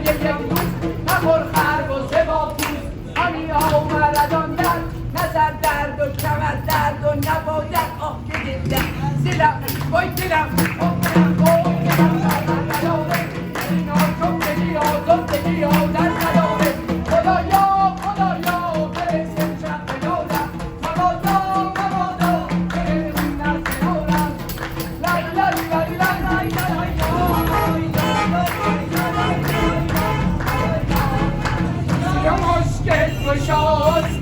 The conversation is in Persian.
یک روز نخور خربزه با پوز آنیا اومد آن در نظر درد و کمر درد و نباید آه که دلم دلم وای دلم اینا جملگی ها زندگی ها در نداره خدایا خدایا برسیم شب بگادم مبادا مبادا برسیم در کنارم لای لای لای لای لای لای یا مشکل گشاست